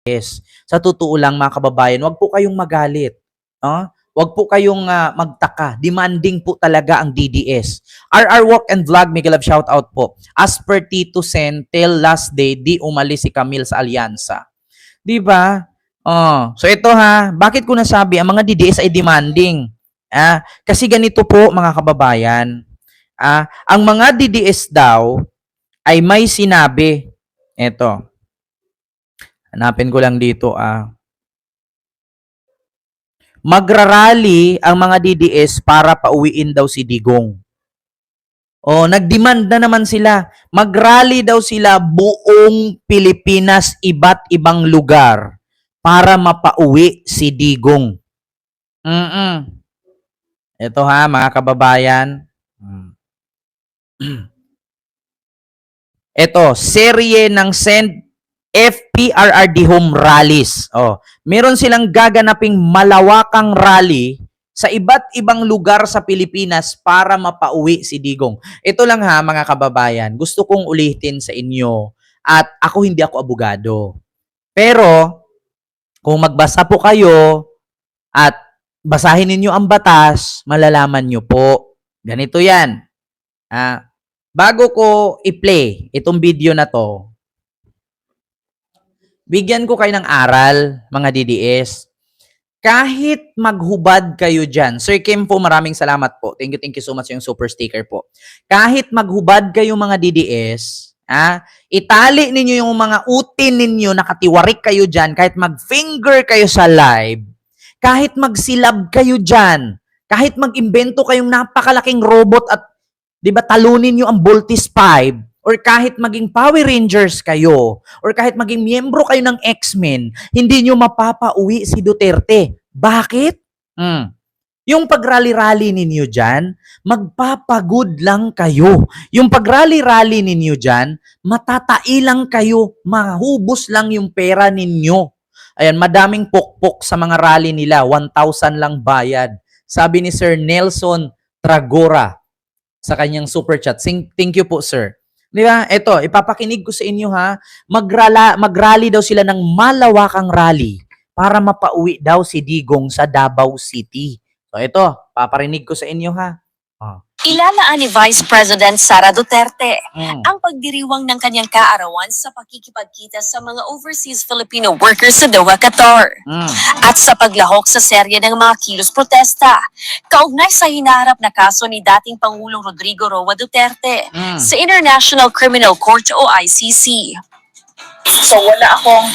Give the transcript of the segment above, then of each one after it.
Yes. Sa totoo lang mga kababayan, wag po kayong magalit. Wag po kayong magtaka. Demanding po talaga ang DDS. RR Walk and Vlog, Miguel Love shout out po. As per Tito Sen, till last day, di umalis si Camille sa alyansa. Di ba? So ito bakit ko nasabi ang mga DDS ay demanding? Kasi ganito po mga kababayan. Ang mga DDS daw ay may sinabi. Ito. Hanapin ko lang dito magrarally ang mga DDS para pauwiin daw si Digong. Nagdemand na naman sila. Magrally daw sila buong Pilipinas, iba't ibang lugar para mapauwi si Digong. Ito mga kababayan. Ito, serye ng Send FPRRD Home Rallies. Meron silang gaganaping malawakang rally sa iba't ibang lugar sa Pilipinas para mapauwi si Digong. Ito lang mga kababayan, gusto kong ulitin sa inyo at hindi ako abogado. Pero kung magbasa po kayo at basahin ninyo ang batas, malalaman nyo po. Ganito yan. Bago ko i-play itong video na to, bigyan ko kayo ng aral, mga DDS. Kahit maghubad kayo dyan, Sir Kim po, maraming salamat po. Thank you so much yung super sticker po. Kahit maghubad kayo mga DDS, itali ninyo yung mga utin ninyo, nakatiwarik kayo dyan, kahit mag-finger kayo sa live, kahit magsilab kayo dyan, kahit mag-imbento kayong napakalaking robot at, di ba, talunin nyo ang Voltis 5, or kahit maging Power Rangers kayo, or kahit maging miyembro kayo ng X-Men, hindi nyo mapapauwi si Duterte. Bakit? Yung pag-rally-rally ninyo dyan, magpapagod lang kayo. Yung pag-rally-rally ninyo dyan, matatai lang kayo, mahubos lang yung pera ninyo. Ayan, madaming pokpok sa mga rally nila, 1,000 lang bayad. Sabi ni Sir Nelson Tragora sa kanyang super chat. Thank you po, sir. Di ba? Ito, ipapakinig ko sa inyo Mag-rally daw sila ng malawakang rally para mapauwi daw si Digong sa Davao City. So ito, paparinig ko sa inyo Ilalaan ni Vice President Sara Duterte ang pagdiriwang ng kanyang kaarawan sa pakikipagkita sa mga overseas Filipino workers sa Doha, Qatar. At sa paglahok sa serye ng mga kilos protesta, kaugnay sa hinaharap na kaso ni dating Pangulong Rodrigo Roa Duterte sa International Criminal Court o ICC. So wala akong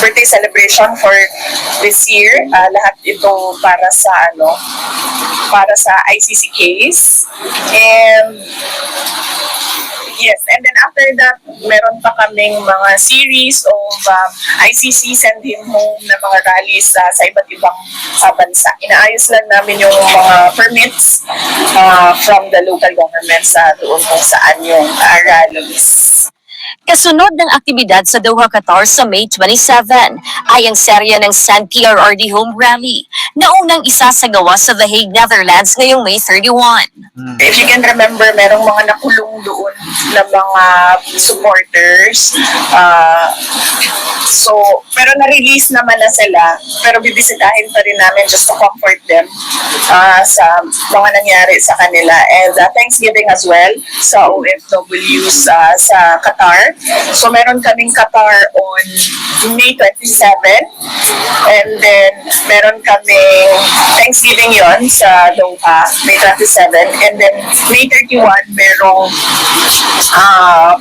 birthday celebration for this year. Lahat ito para sa ICC case. And yes, and then after that, meron pa kaming mga series of ICC send him home na mga rallies sa iba't ibang bansa. Inaayos lang namin yung mga permits from the local governments doon kung saan yung rallies. Kasunod ng aktibidad sa Doha, Qatar sa May 27 ay ang serya ng Send PRRD Home Rally na unang isasagawa sa The Hague, Netherlands ngayong May 31. If you can remember, merong mga nakulong doon na mga supporters. Pero na-release naman na sila. Pero bibisitahin pa rin namin just to comfort them sa mga nangyari sa kanila. And Thanksgiving as well sa OFWs sa Qatar. So meron kaming Qatar on May 27. And then meron kaming Thanksgiving yon sa Doha, May 27. And then May 31, merong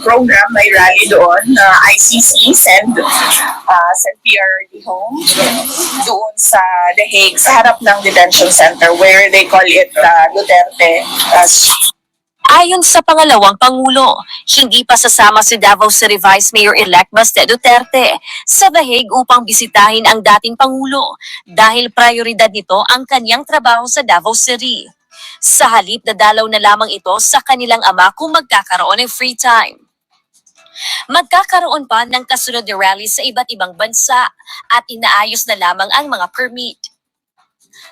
program, may rally doon na ICC send PRRD home doon sa The Hague, sa harap ng detention center where they call it Duterte Ayon sa pangalawang Pangulo, hindi pa sasama si Davao City Vice Mayor-elect Baste Duterte sa The Hague upang bisitahin ang dating Pangulo dahil prioridad nito ang kanyang trabaho sa Davao City. Sa halip, dadalaw na lamang ito sa kanilang ama kung magkakaroon ng free time. Magkakaroon pa ng kasunod na rally sa iba't ibang bansa at inaayos na lamang ang mga permit.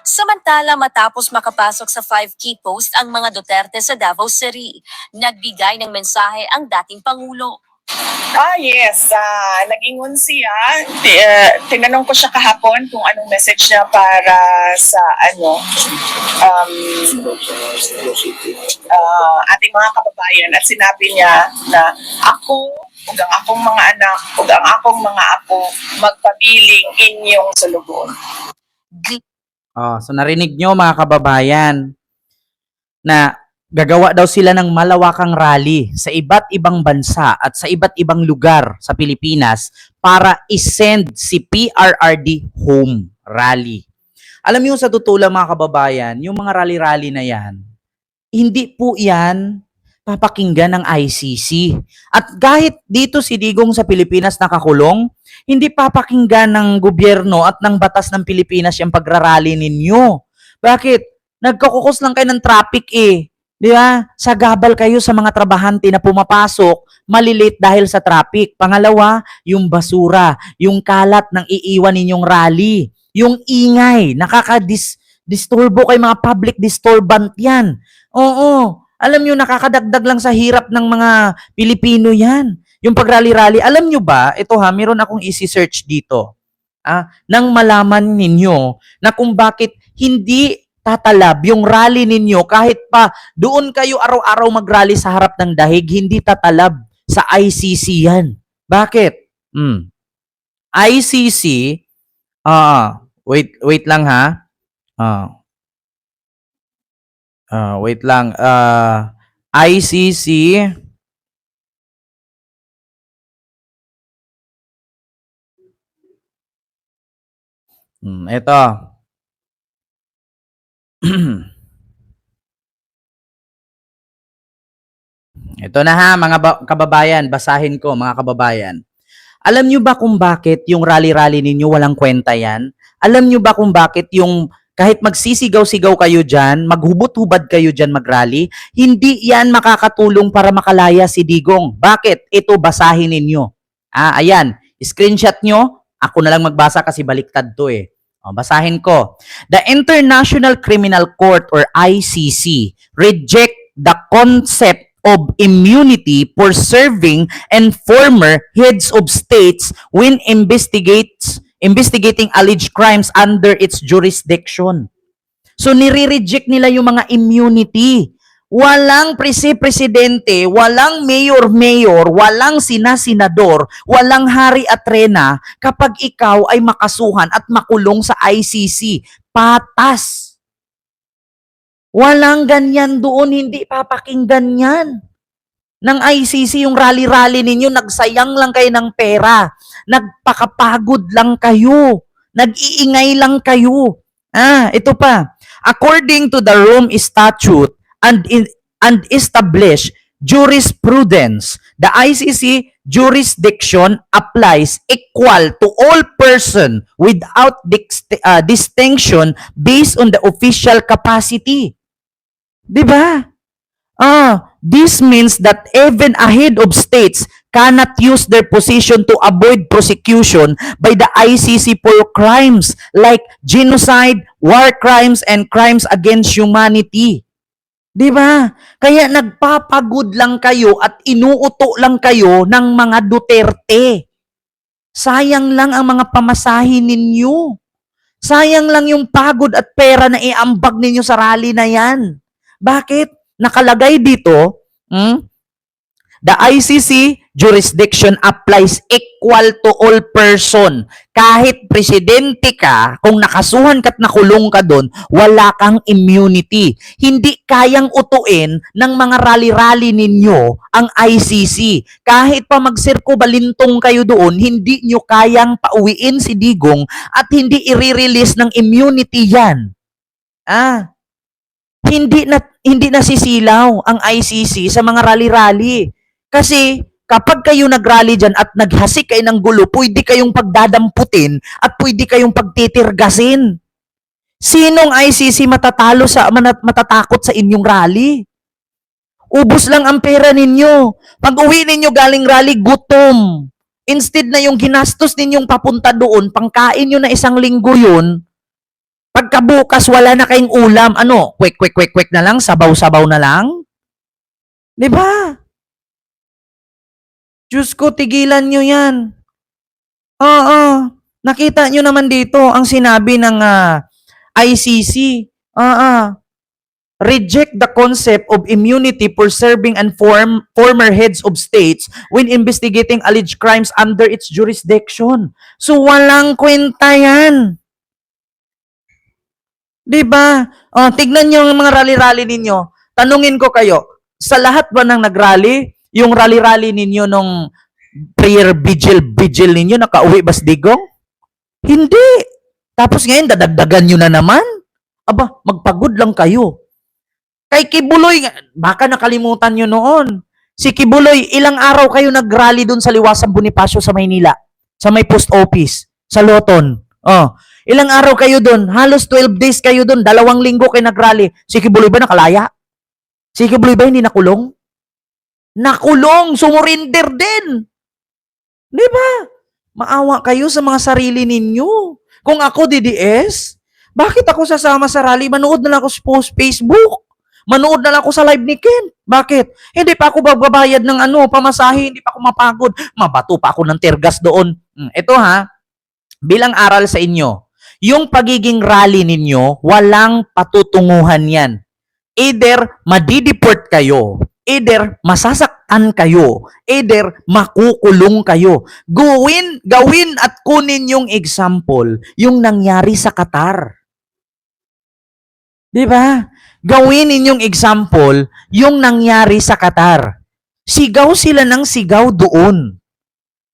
Samantala, matapos makapasok sa 5 key posts ang mga Duterte sa Davao City, nagbigay ng mensahe ang dating Pangulo. Yes. Nag-ingon siya. Tinanong ko siya kahapon kung anong message niya para sa ating mga kababayan, at sinabi niya na ako ug ang akong mga anak ug ang akong mga apo magpabiling inyong sulugon. So narinig nyo mga kababayan na gagawa daw sila ng malawakang rally sa iba't ibang bansa at sa iba't ibang lugar sa Pilipinas para isend si PRRD home rally. Alam niyo sa totoo lang mga kababayan, yung mga rally-rally na yan, hindi po yan papakinggan ng ICC. At kahit dito si Digong sa Pilipinas nakakulong, hindi papakinggan ng gobyerno at ng batas ng Pilipinas yung pagrarally ninyo. Bakit? Nagkakukos lang kayo ng traffic eh. Di ba? Sagabal kayo sa mga trabahante na pumapasok, malilate dahil sa traffic. Pangalawa, yung basura, yung kalat ng iiwan ninyong rally, yung ingay, nakaka-disturbo kay mga public disturbant yan. Oo, alam nyo, nakakadagdag lang sa hirap ng mga Pilipino yan. Yung pagrally-rally, alam nyo ba, ito ha, meron akong isi-search dito. Nang malaman ninyo na kung bakit hindi tatalab yung rally ninyo kahit pa doon kayo araw-araw mag-rally sa harap ng dahig, hindi tatalab sa ICC yan. Bakit? ICC, wait lang ha. Wait lang. ICC, ito. Ito na ha, mga kababayan, basahin ko mga kababayan. Alam nyo ba kung bakit yung rally-rally ninyo walang kwenta yan? Alam nyo ba kung bakit yung kahit magsisigaw-sigaw kayo dyan, maghubot-hubad kayo dyan mag-rally, hindi yan makakatulong para makalaya si Digong. Bakit? Ito, basahin ninyo. Ayan, screenshot nyo. Ako na lang magbasa kasi baliktad to eh. Basahin ko. The International Criminal Court or ICC reject the concept of immunity for serving and former heads of states when investigating alleged crimes under its jurisdiction. So nire-reject nila yung mga immunity. Walang presidente, walang mayor, walang sina-senador, walang hari at rena kapag ikaw ay makasuhan at makulong sa ICC. Patas. Walang ganyan doon, hindi papakinggan yan. Ng ICC, yung rally-rally ninyo, nagsayang lang kayo ng pera. Nagpakapagod lang kayo. Nag-iingay lang kayo. Ito pa. According to the Rome Statute and established jurisprudence, the ICC jurisdiction applies equal to all person without distinction based on the official capacity. Diba? This means that even a head of states cannot use their position to avoid prosecution by the ICC for crimes like genocide, war crimes, and crimes against humanity. Diba? Kaya nagpapagod lang kayo at inuuto lang kayo ng mga Duterte. Sayang lang ang mga pamasahin ninyo. Sayang lang yung pagod at pera na iambag ninyo sa rally na yan. Bakit? Nakalagay dito, the ICC jurisdiction applies equal to all person. Kahit presidente ka, kung nakasuhan ka't nakulong ka doon, wala kang immunity. Hindi kayang utuin ng mga rally-rally ninyo ang ICC. Kahit pa magsirko balintong kayo doon, hindi nyo kayang pauwiin si Digong at hindi i-release ng immunity yan. Hindi nasisilaw ang ICC sa mga rally-rally. Kasi kapag kayo nag-rally dyan at naghasik kayo ng gulo, pwede kayong pagdadamputin at pwede kayong pagtitirgasin. Sinong ICC matatakot sa inyong rally? Ubus lang ang pera ninyo. Pag-uwi ninyo galing rally, gutom. Instead na yung ginastos ninyong papunta doon, pangkain nyo na 1 linggo yun, pagkabukas, wala na kayong ulam. Kwek na lang, sabaw-sabaw na lang. Di ba? Diyos ko, tigilan nyo yan. Oo. Nakita nyo naman dito ang sinabi ng ICC. Reject the concept of immunity for serving and former heads of states when investigating alleged crimes under its jurisdiction. So, walang kwenta yan. Diba? Tignan nyo yung mga rally-rally ninyo. Tanungin ko kayo, sa lahat ba ng nag-rally, yung rally-rally ninyo nung prayer vigil ninyo, nakauwi ba sa digong? Hindi. Tapos ngayon, dadagdagan nyo na naman? Aba, magpagod lang kayo. Kay Kibuloy, baka nakalimutan nyo noon. Si Kibuloy, ilang araw kayo nag-rally dun sa Liwasang Bonifacio sa Maynila, sa may post office, sa Loton. Ilang araw kayo dun? Halos 12 days kayo dun. 2 linggo kayo nag-rally. Si Kibuloy ba nakalaya? Si Kibuloy ba hindi nakulong? Nakulong! Sumurinder din! Di ba? Maawa kayo sa mga sarili ninyo. Kung ako DDS, bakit ako sasama sa rally? Manood na lang ako sa post Facebook. Manood na lang ako sa live ni Ken. Bakit? Hindi pa ako magbabayad ng pamasahe, hindi pa ako mapagod. Mabato pa ako ng teargas doon. Ito bilang aral sa inyo, yung pagiging rally ninyo, walang patutunguhan yan. Either madideport kayo, either masasaktan kayo, either makukulong kayo. Gawin at kunin yung example, yung nangyari sa Qatar. Di ba? Gawin ninyong example, yung nangyari sa Qatar. Sigaw sila ng sigaw doon.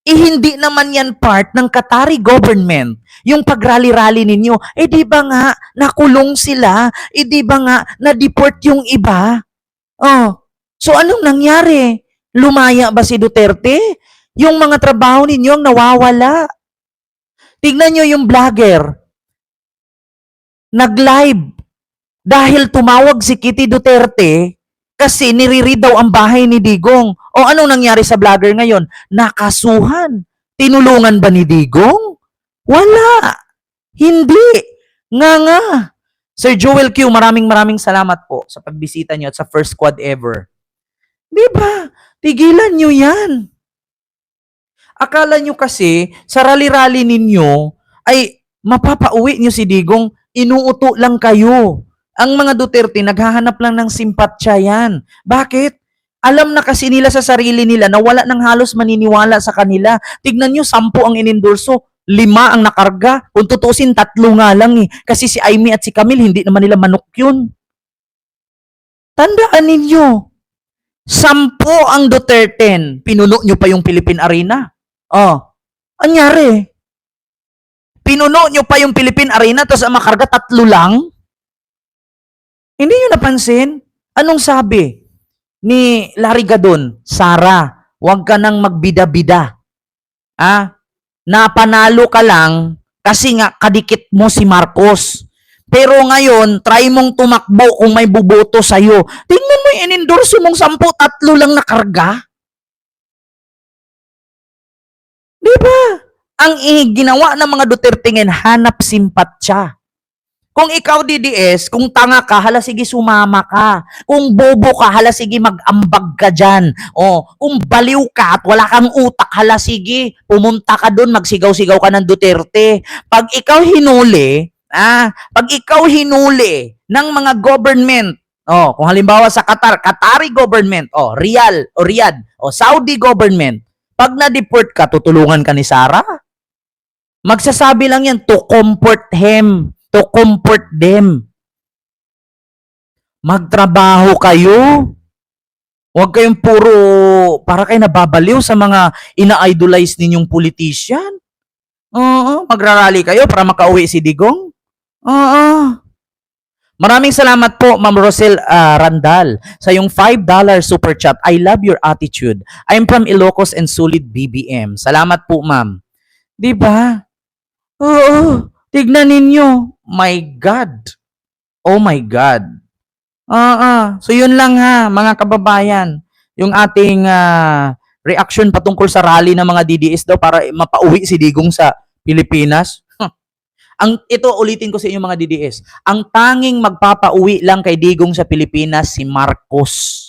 Hindi naman yan part ng Qatari government. Yung pag-rally-rally ninyo, di ba nga, nakulong sila? Di ba nga, na-deport yung iba? So anong nangyari? Lumaya ba si Duterte? Yung mga trabaho ninyo ang nawawala. Tignan nyo yung vlogger. Nag-live. Dahil tumawag si Kitty Duterte kasi nire-read daw ang bahay ni Digong. Anong nangyari sa vlogger ngayon? Nakasuhan. Tinulungan ba ni Digong? Wala. Hindi. Nga. Sir Joel Q, maraming salamat po sa pagbisita nyo at sa first squad ever. Di ba? Tigilan nyo yan. Akala nyo kasi sa rally-rally ninyo ay mapapauwi nyo si Digong, inuuto lang kayo. Ang mga Duterte, naghahanap lang ng simpatsya yan. Bakit? Alam na kasi nila sa sarili nila na wala nang halos maniniwala sa kanila. Tignan nyo, 10 ang inendorso, 5 ang nakarga. Kung tutusin, 3 nga lang eh. Kasi si Aimee at si Camille, hindi naman nila manok yun. Tandaan ninyo, 10 ang Duterte, pinuno nyo pa yung Philippine Arena. Anyari? Pinuno nyo pa yung Philippine Arena, tapos ang makarga 3 lang? Hindi nyo napansin? Anong sabi ni Larry Gadon? Sara, huwag ka nang magbida-bida. Napanalo ka lang kasi nga kadikit mo si Marcos. Pero ngayon, try mong tumakbo kung may buboto sa'yo. Tingnan mo yung in-endorse mong 10, 3 lang nakarga. Diba? Ang ginawa ng mga Duterte ngayon, hanap simpatsya. Kung ikaw DDS, kung tanga ka, hala sige sumama ka. Kung bobo ka, hala sige mag-ambag ka dyan. Kung baliw ka at wala kang utak, hala sige, pumunta ka doon, magsigaw-sigaw ka ng Duterte. Pag ikaw hinuli ng mga government, kung halimbawa sa Qatar, Qatari government, Riyadh, Saudi government, pag na-deport ka, tutulungan ka ni Sara? Magsasabi lang yan to comfort him. To comfort them. Magtrabaho kayo. Huwag kayong para kayo nababaliw sa mga ina-idolize ninyong politician. Magrarally kayo para makauwi si Digong. Maraming salamat po, Ma'am Rosel Randal, sa yung $5 super chat. I love your attitude. I'm from Ilocos and Sulit BBM. Salamat po, ma'am. Diba? Tignan ninyo. My God. Oh my God. So yun lang mga kababayan. Yung ating reaction patungkol sa rally ng mga DDS daw para mapauwi si Digong sa Pilipinas. Ito ulitin ko sa inyo mga DDS. Ang tanging magpapauwi lang kay Digong sa Pilipinas si Marcos.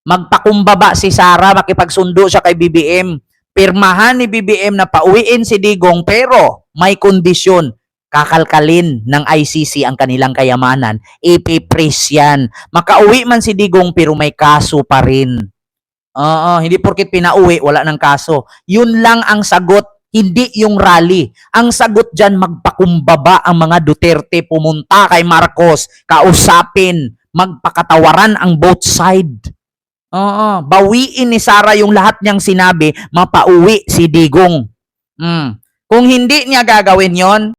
Magpakumbaba si Sara, makipagsundo siya kay BBM. Pirmahan ni BBM na pauwiin si Digong pero may kondisyon. Kakalkalin ng ICC ang kanilang kayamanan. Ipipraise yan. Makauwi man si Digong pero may kaso pa rin. Hindi porkit pinauwi, wala ng kaso. Yun lang ang sagot, hindi yung rally. Ang sagot dyan, magpakumbaba ang mga Duterte, pumunta kay Marcos, kausapin, magpakatawaran ang both side. Bawiin ni Sara yung lahat niyang sinabi, mapauwi si Digong. Kung hindi niya gagawin yon,